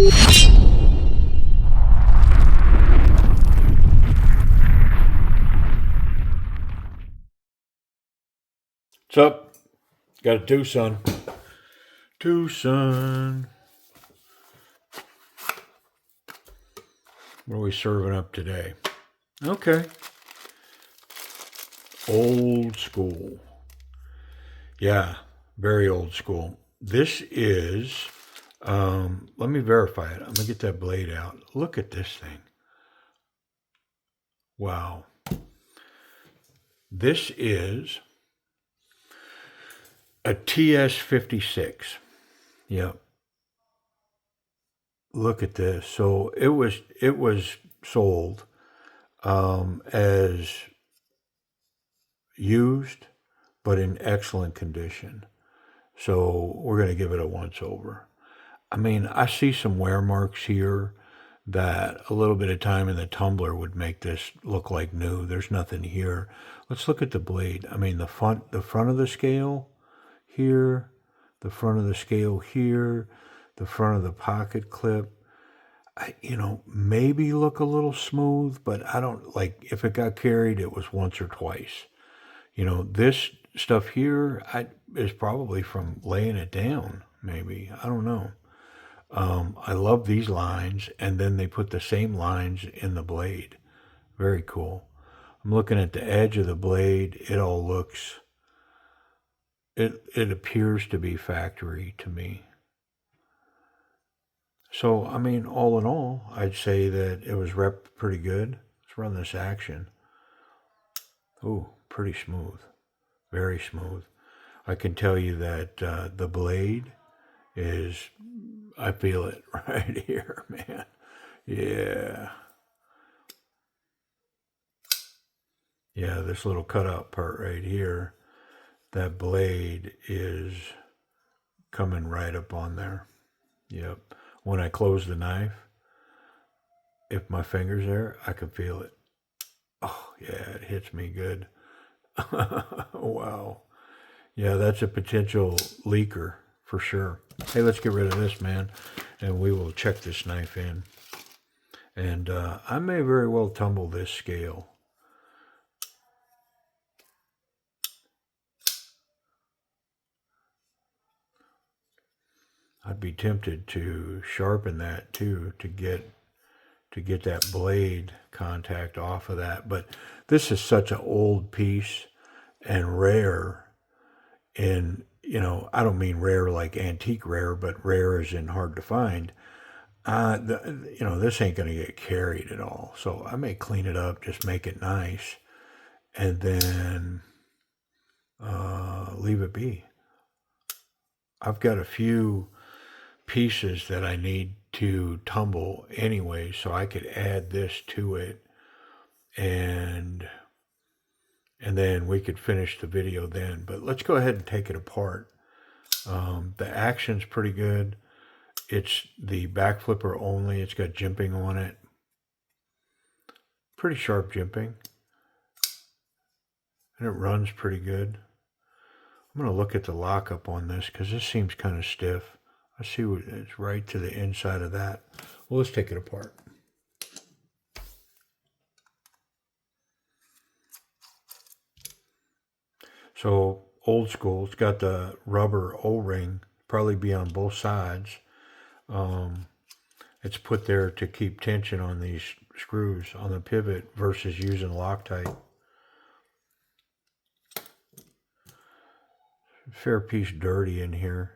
What's up? Got a Twosun. Twosun. What are we serving up today? Okay. Old school. Yeah, very old school. This is, let me verify it. I'm going to get that blade out. Look at this thing. Wow. This is a ts56. Yep. Look at this. So it was sold as used, but in excellent condition. So we're going to give it a once over. I mean, I see some wear marks here that a little bit of time in the tumbler would make this look like new. There's nothing here. Let's look at the blade. I mean, the front of the scale here, the front of the scale here, the front of the pocket clip, maybe look a little smooth, but I don't, like, if it got carried, it was once or twice. This stuff here is probably from laying it down, maybe. I don't know. I love these lines, and then they put the same lines in the blade. Very cool. I'm looking at the edge of the blade. It all looks, it appears to be factory to me. So, I mean, all in all, I'd say that it was repped pretty good. Let's run this action. Ooh, pretty smooth. Very smooth. I can tell you that the blade is, I feel it right here, man. Yeah. Yeah, this little cutout part right here, that blade is coming right up on there. Yep. When I close the knife, if my finger's there, I can feel it. Oh, yeah, it hits me good. Wow. Yeah, that's a potential leaker for sure. Hey, let's get rid of this, man, and we will check this knife in. And I may very well tumble this scale. I'd be tempted to sharpen that too to get that blade contact off of that. But this is such an old piece and rare. And I don't mean rare like antique rare, but rare as in hard to find. This ain't going to get carried at all. So I may clean it up, just make it nice, and then leave it be. I've got a few pieces that I need to tumble anyway, so I could add this to it, and then we could finish the video then. But let's go ahead and take it apart. The action's pretty good. It's the back flipper only. It's got jimping on it. Pretty sharp jimping. And it runs pretty good. I'm going to look at the lockup on this because this seems kind of stiff. I see it's right to the inside of that. Well, let's take it apart. So old school, it's got the rubber O-ring, probably be on both sides. It's put there to keep tension on these screws on the pivot versus using Loctite. Fair piece dirty in here.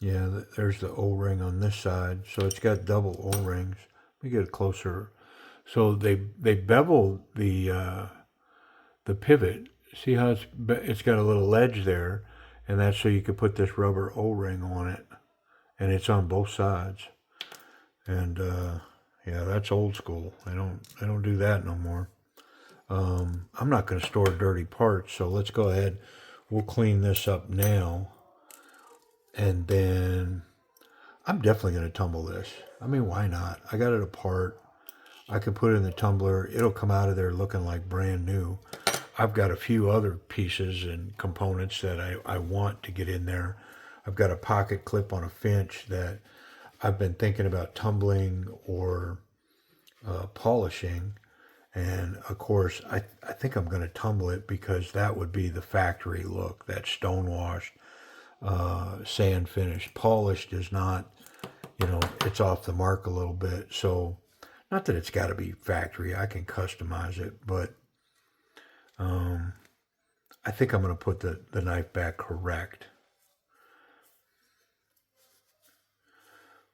Yeah, there's the O-ring on this side. So it's got double O-rings. Let me get it closer. So they bevel the pivot. See how it's got a little ledge there, and that's so you could put this rubber O-ring on it, and it's on both sides. And yeah, that's old school. I don't do that no more. I'm not going to store dirty parts, so let's go ahead. We'll clean this up now, and then I'm definitely going to tumble this. I mean, why not? I got it apart. I can put it in the tumbler. It'll come out of there looking like brand new. I've got a few other pieces and components that I want to get in there. I've got a pocket clip on a Finch that I've been thinking about tumbling or polishing. And of course, I think I'm going to tumble it because that would be the factory look, that stonewashed, sand finish. Polished is not, it's off the mark a little bit. So, not that it's got to be factory, I can customize it, but I think I'm going to put the knife back correct.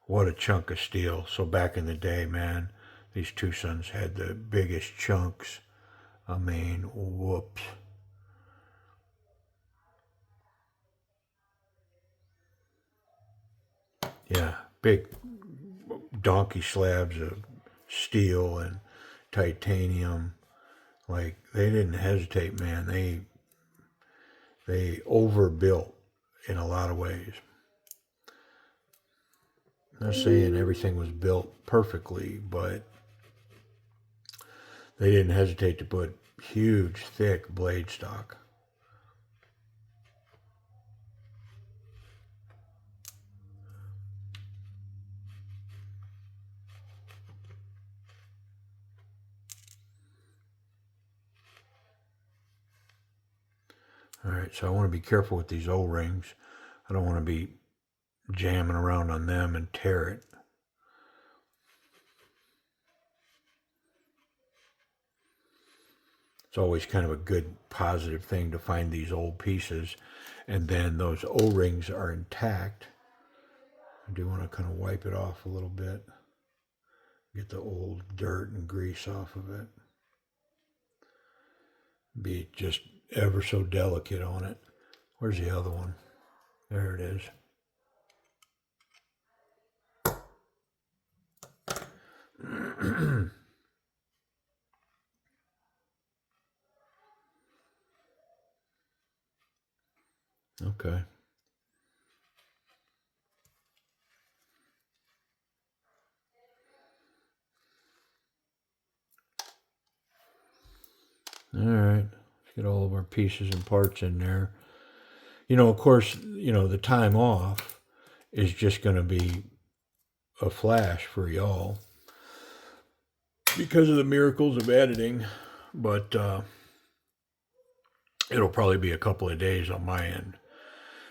What a chunk of steel. So back in the day, man, these Twosuns had the biggest chunks. I mean, whoops. Yeah, big donkey slabs of steel and titanium. Like, they didn't hesitate, man. They overbuilt in a lot of ways. I'm not saying everything was built perfectly, but they didn't hesitate to put huge, thick blade stock. All right, so I want to be careful with these O-rings. I don't want to be jamming around on them and tear it. It's always kind of a good positive thing to find these old pieces, and then those O-rings are intact. I do want to kind of wipe it off a little bit, get the old dirt and grease off of it. Be just ever so delicate on it. Where's the other one? There it is. Okay. All right. Let's get all of our pieces and parts in there. Of course, the time off is just going to be a flash for y'all because of the miracles of editing, but it'll probably be a couple of days on my end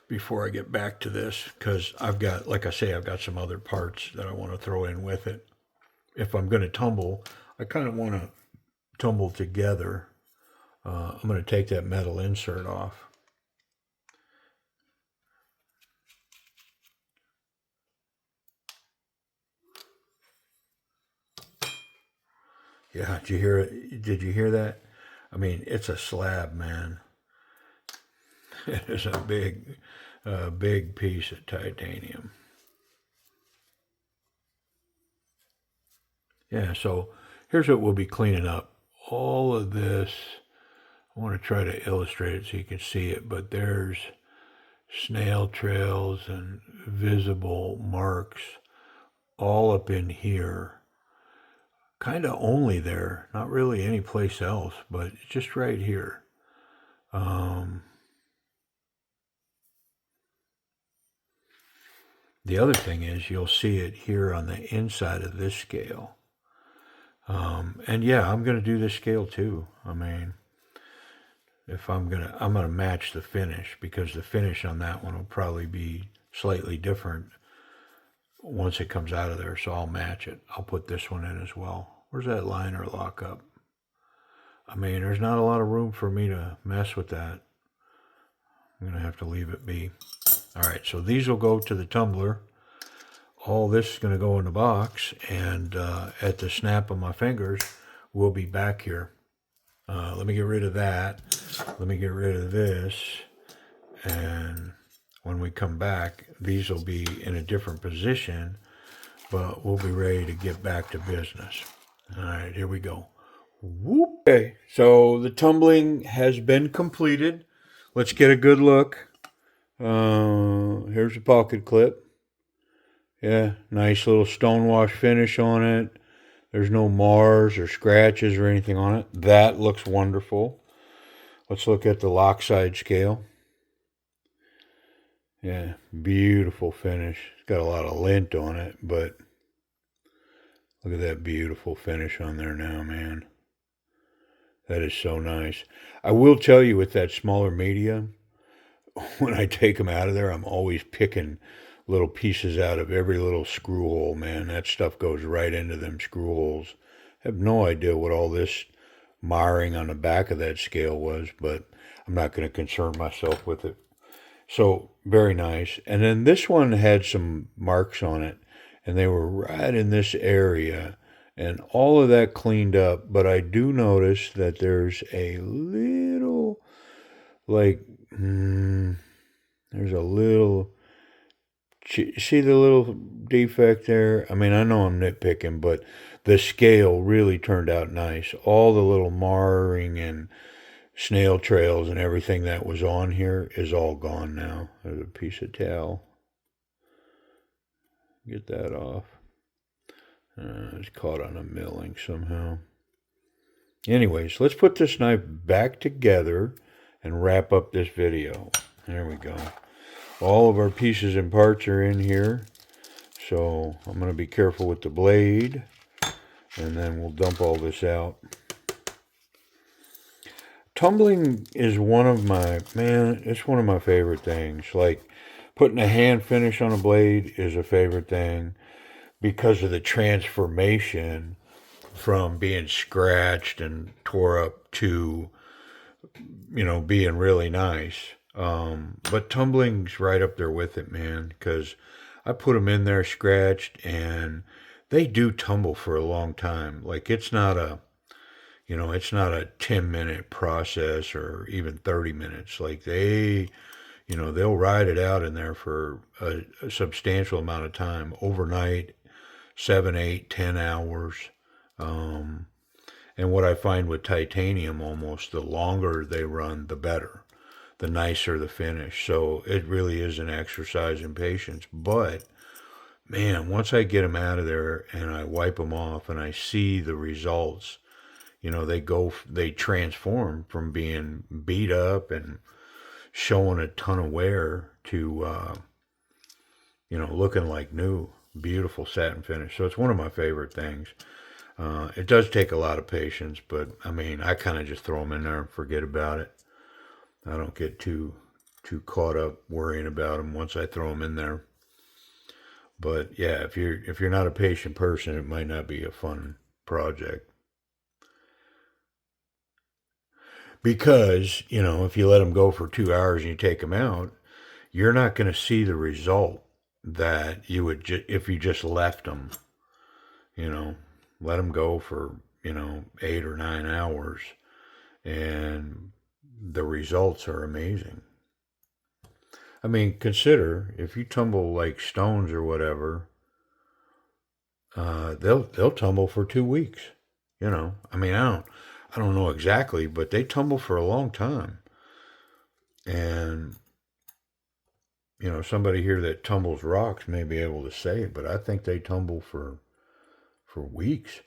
before I get back to this because like I say, I've got some other parts that I want to throw in with it. If I'm going to tumble, I kind of want to tumble together. I'm going to take that metal insert off. Yeah, did you hear it? Did you hear that? I mean, it's a slab, man. It is a big piece of titanium. Yeah, so here's what we'll be cleaning up. All of this, I want to try to illustrate it so you can see it, but there's snail trails and visible marks all up in here. Kind of only there, not really any place else, but just right here. The other thing is you'll see it here on the inside of this scale. And yeah, I'm gonna do this scale too. I mean, if I'm gonna match the finish because the finish on that one will probably be slightly different once it comes out of there. So I'll match it. I'll put this one in as well. Where's that liner lock up? I mean, there's not a lot of room for me to mess with that. I'm gonna have to leave it be. All right, so these will go to the tumbler. All this is going to go in the box, and at the snap of my fingers, we'll be back here. Let me get rid of that. Let me get rid of this. And when we come back, these will be in a different position, but we'll be ready to get back to business. All right, here we go. Whoop. Okay, so the tumbling has been completed. Let's get a good look. Here's a pocket clip. Yeah, nice little stonewash finish on it. There's no mars or scratches or anything on it. That looks wonderful. Let's look at the lock side scale. Yeah, beautiful finish. It's got a lot of lint on it, but look at that beautiful finish on there now, man. That is so nice. I will tell you with that smaller media, when I take them out of there, I'm always picking little pieces out of every little screw hole, man. That stuff goes right into them screw holes. I have no idea what all this marring on the back of that scale was, but I'm not going to concern myself with it. So, very nice. And then this one had some marks on it, and they were right in this area. And all of that cleaned up, but I do notice that there's a little, like, there's a little, see the little defect there? I mean, I know I'm nitpicking, but the scale really turned out nice. All the little marring and snail trails and everything that was on here is all gone now. There's a piece of towel. Get that off. It's caught on a milling somehow. Anyways, let's put this knife back together and wrap up this video. There we go. All of our pieces and parts are in here. So I'm going to be careful with the blade. And then we'll dump all this out. Tumbling is one of my, man, it's one of my favorite things. Like putting a hand finish on a blade is a favorite thing because of the transformation from being scratched and tore up to, you know, being really nice. But tumbling's right up there with it, man, because I put them in there scratched and they do tumble for a long time. Like it's not a, you know, it's not a 10-minute process or even 30 minutes. Like they, you know, they'll ride it out in there for a substantial amount of time, overnight, 7, 8, 10 hours. And what I find with titanium, almost the longer they run, the better, the nicer the finish. So it really is an exercise in patience. But man, once I get them out of there and I wipe them off and I see the results, you know, they transform from being beat up and showing a ton of wear to, you know, looking like new, beautiful satin finish. So it's one of my favorite things. It does take a lot of patience, but I mean, I kind of just throw them in there and forget about it. I don't get too caught up worrying about them once I throw them in there. But yeah, if you're not a patient person, it might not be a fun project. Because, you know, if you let them go for 2 hours and you take them out, you're not going to see the result that you would if you just left them, you know, let them go for, you know, 8 or 9 hours and the results are amazing. I mean, consider if you tumble like stones or whatever, they'll tumble for 2 weeks. You know, I mean, I don't know exactly, but they tumble for a long time. And you know, somebody here that tumbles rocks may be able to say it, but I think they tumble for weeks.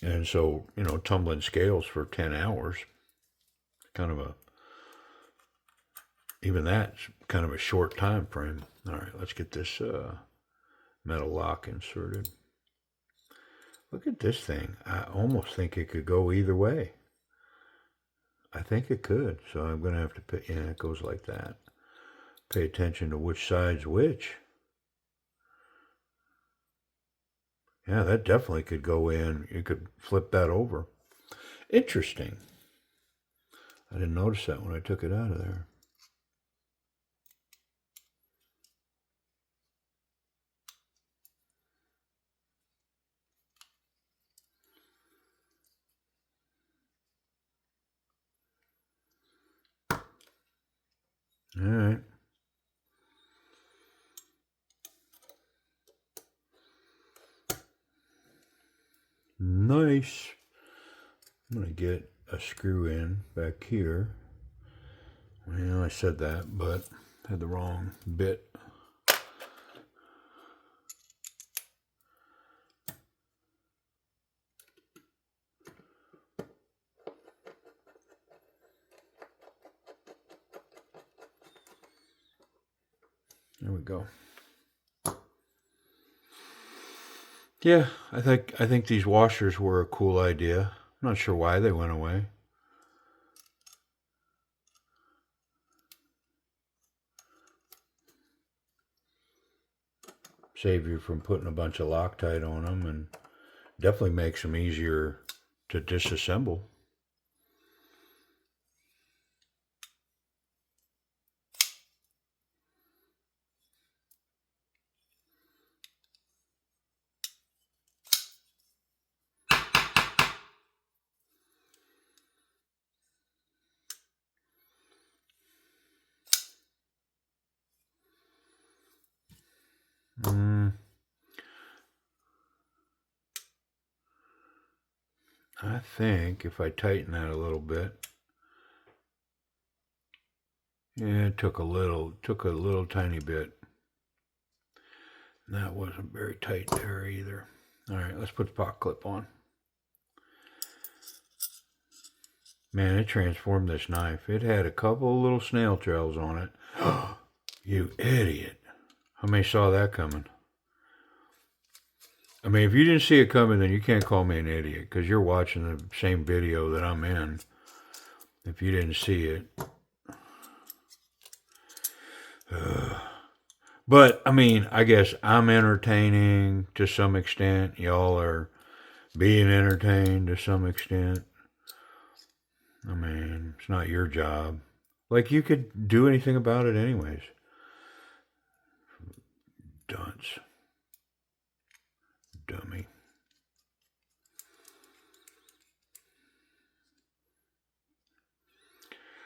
And so, you know, tumbling scales for 10 hours, kind of a, even that's kind of a short time frame. All right, let's get this metal lock inserted. Look at this thing. I almost think it could go either way. I think it could. So I'm going to have to pay, yeah, it goes like that. Pay attention to which side's which. Yeah, that definitely could go in. You could flip that over. Interesting. I didn't notice that when I took it out of there. All right. Nice. I'm going to get a screw in back here. Well, I said that, but had the wrong bit. go. Yeah, I think these washers were a cool idea. I'm not sure why they went away. Save you from putting a bunch of Loctite on them, and definitely makes them easier to disassemble. I think if I tighten that a little bit, yeah, it took a little tiny bit. That wasn't very tight there either. All right, let's put the pocket clip on. Man, it transformed this knife. It had a couple little snail trails on it. You idiot. How many saw that coming? I mean, if you didn't see it coming, then you can't call me an idiot, because you're watching the same video that I'm in. If you didn't see it. But, I mean, I guess I'm entertaining to some extent. Y'all are being entertained to some extent. I mean, it's not your job. Like, you could do anything about it anyways. Dunce. Dummy.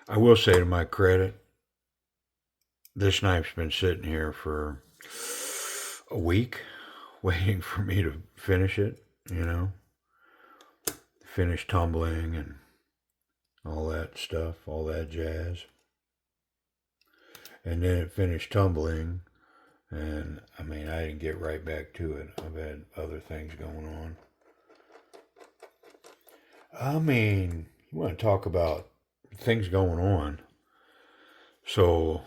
I will say, to my credit, this knife's been sitting here for a week waiting for me to finish it, you know. Finish tumbling and all that stuff, all that jazz. And then it finished tumbling, and I mean, I didn't get right back to it. I've had other things going on. I mean, you want to talk about things going on. So,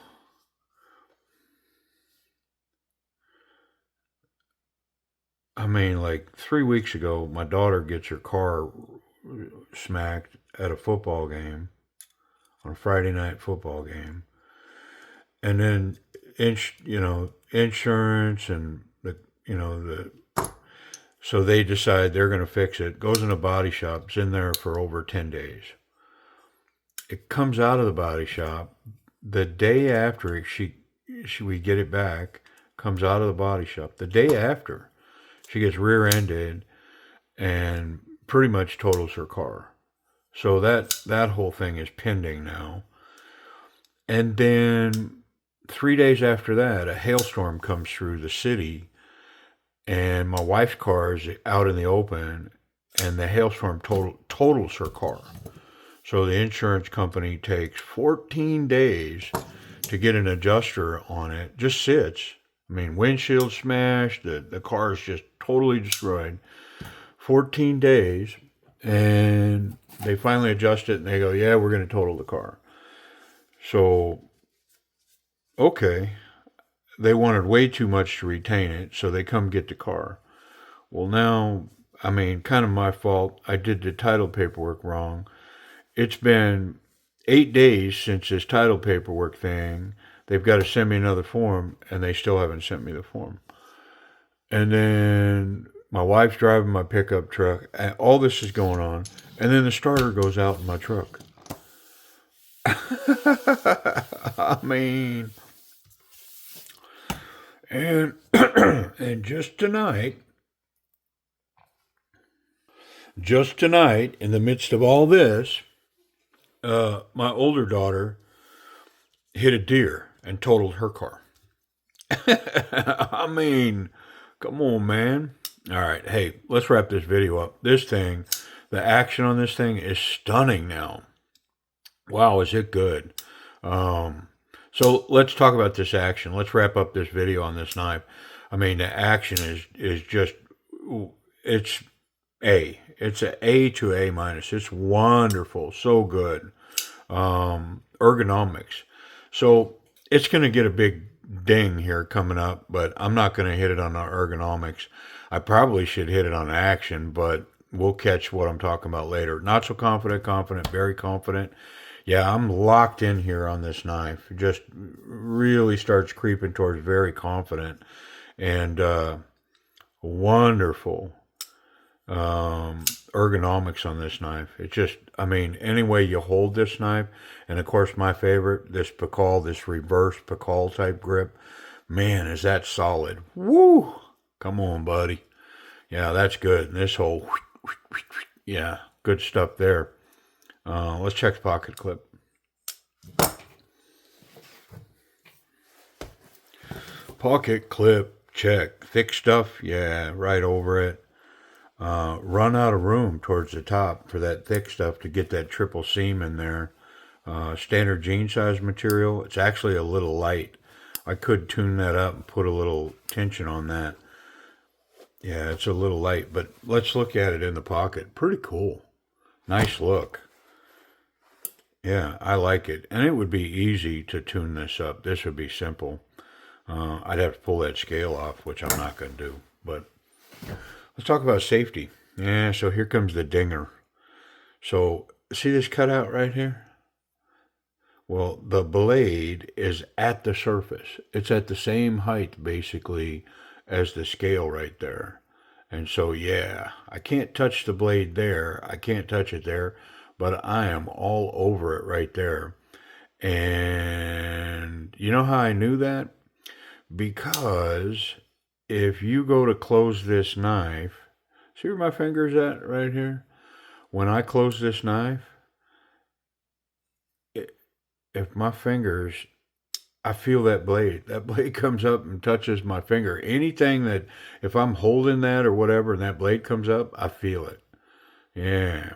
I mean, like 3 weeks ago, my daughter gets her car smacked at a football game, on a Friday night football game. And then, insurance and so they decide they're going to fix it. Goes in a body shop. It's in there for over 10 days. It comes out of the body shop the day after we get it back. Comes out of the body shop the day after. She gets rear-ended and pretty much totals her car. So that whole thing is pending now. And then 3 days after that, a hailstorm comes through the city, and my wife's car is out in the open, and the hailstorm totals her car. So the insurance company takes 14 days to get an adjuster on it. Just sits. I mean, windshield smashed, the car is just totally destroyed. 14 days, and they finally adjust it, and they go, yeah, we're going to total the car. So, okay, they wanted way too much to retain it, so they come get the car. Well, now, I mean, kind of my fault. I did the title paperwork wrong. It's been 8 days since this title paperwork thing. They've got to send me another form, and they still haven't sent me the form. And then my wife's driving my pickup truck, and all this is going on, and then the starter goes out in my truck. I mean, and and just tonight, in the midst of all this, my older daughter hit a deer and totaled her car. I mean, come on, man. All right, hey, let's wrap this video up. This thing, the action on this thing is stunning now. Wow, is it good? So let's talk about this action. Let's wrap up this video on this knife. I mean, the action is just, it's A. It's an A to A minus. It's wonderful. So good. Ergonomics. So it's going to get a big ding here coming up, but I'm not going to hit it on the ergonomics. I probably should hit it on action, but we'll catch what I'm talking about later. Not so confident, confident, very confident. Yeah, I'm locked in here on this knife. It just really starts creeping towards very confident and wonderful ergonomics on this knife. It just, I mean, any way you hold this knife, and of course my favorite, this Pacol, this reverse Pacol type grip, man, is that solid. Woo! Come on, buddy. Yeah, that's good. And this whole, yeah, good stuff there. Let's check the pocket clip. Pocket clip, check. Thick stuff, yeah, right over it. Run out of room towards the top for that thick stuff to get that triple seam in there. Standard jean size material. It's actually a little light. I could tune that up and put a little tension on that. Yeah, it's a little light, but let's look at it in the pocket. Pretty cool. Nice look. Yeah, I like it. And it would be easy to tune this up. This would be simple. I'd have to pull that scale off, which I'm not going to do. But let's talk about safety. Yeah, so here comes the dinger. So see this cutout right here? Well, the blade is at the surface. It's at the same height, basically, as the scale right there. And so, yeah, I can't touch the blade there. I can't touch it there, but I am all over it right there. And you know how I knew that? Because if you go to close this knife, see where my finger's at right here? When I close this knife, if my fingers, I feel that blade comes up and touches my finger. Anything that, if I'm holding that or whatever and that blade comes up, I feel it. Yeah.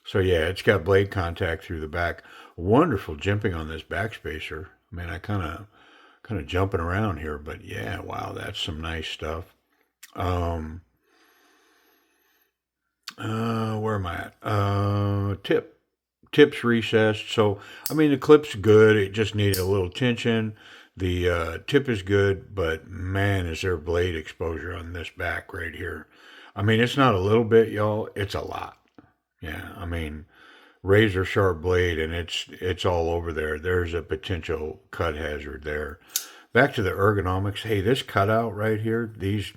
So yeah, it's got blade contact through the back. Wonderful jimping on this backspacer. I mean, I kind of jumping around here, but yeah, wow, that's some nice stuff. Where am I at? Tip's recessed. So, I mean, the clip's good. It just needed a little tension. The tip is good, but man, is there blade exposure on this back right here. I mean, it's not a little bit, y'all. It's a lot. Yeah, I mean, razor sharp blade, and it's all over there. There's a potential cut hazard there. Back to the ergonomics. Hey, this cutout right here, these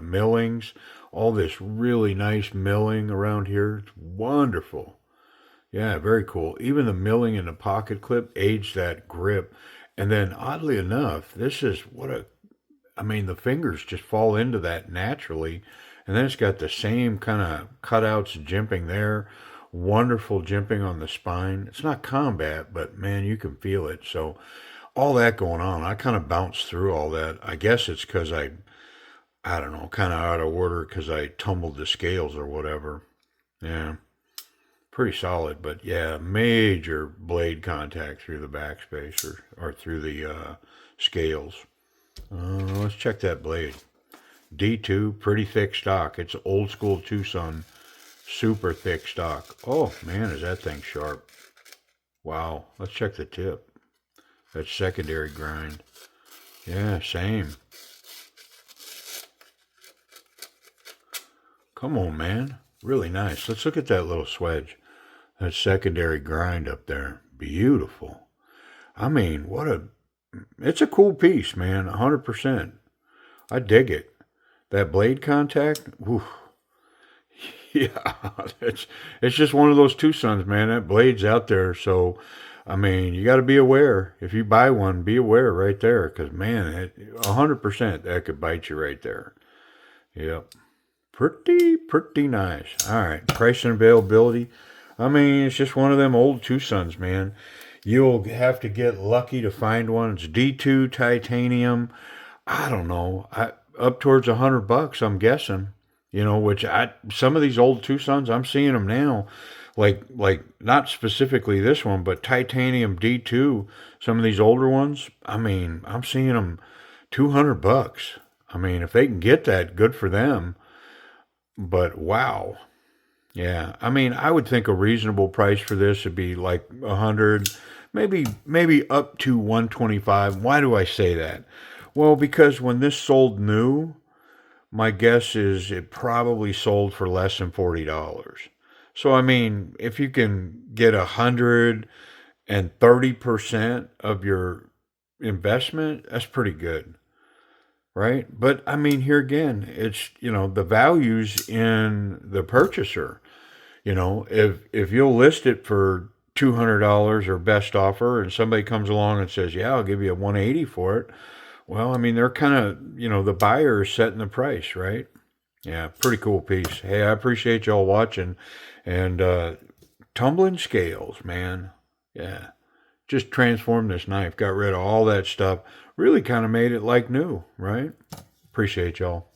millings, all this really nice milling around here, it's wonderful. Yeah, very cool. Even the milling in the pocket clip aids that grip. And then oddly enough, this is I mean, the fingers just fall into that naturally. And then it's got the same kind of cutouts, jimping there. Wonderful jimping on the spine. It's not combat, but man, you can feel it. So all that going on, I kind of bounced through all that. I guess it's because I don't know, kind of out of order because I tumbled the scales or whatever. Yeah. Pretty solid, but yeah, major blade contact through the backspacer or through the scales. Let's check that blade. D2, pretty thick stock. It's old school Twosun, super thick stock. Oh man, is that thing sharp. Wow, let's check the tip. That's secondary grind. Yeah, same. Come on, man. Really nice. Let's look at that little swedge. That secondary grind up there. Beautiful. I mean, it's a cool piece, man. 100%. I dig it. That blade contact, whew. Yeah, it's just one of those Twosuns, man. That blade's out there, so I mean, you got to be aware. If you buy one, be aware right there, because man, 100% that could bite you right there. Yep, pretty nice. All right, price and availability. I mean, it's just one of them old Twosuns, man. You'll have to get lucky to find one. It's D2 titanium. I don't know. Up towards $100, I'm guessing. You know, which some of these old Twosuns, I'm seeing them now. Like not specifically this one, but titanium D2. Some of these older ones. I mean, I'm seeing them $200. I mean, if they can get that, good for them. But wow. Yeah, I mean, I would think a reasonable price for this would be like 100, maybe up to 125. Why do I say that? Well, because when this sold new, my guess is it probably sold for less than $40. So I mean, if you can get 130% of your investment, that's pretty good, right? But I mean, here again, it's the value's in the purchaser. If you'll list it for $200 or best offer, and somebody comes along and says, "Yeah, I'll give you a 180 for it." Well, I mean, they're kind of, the buyer is setting the price, right? Yeah, pretty cool piece. Hey, I appreciate y'all watching, and tumbling scales, man. Yeah, just transformed this knife, got rid of all that stuff, really kind of made it like new, right? Appreciate y'all.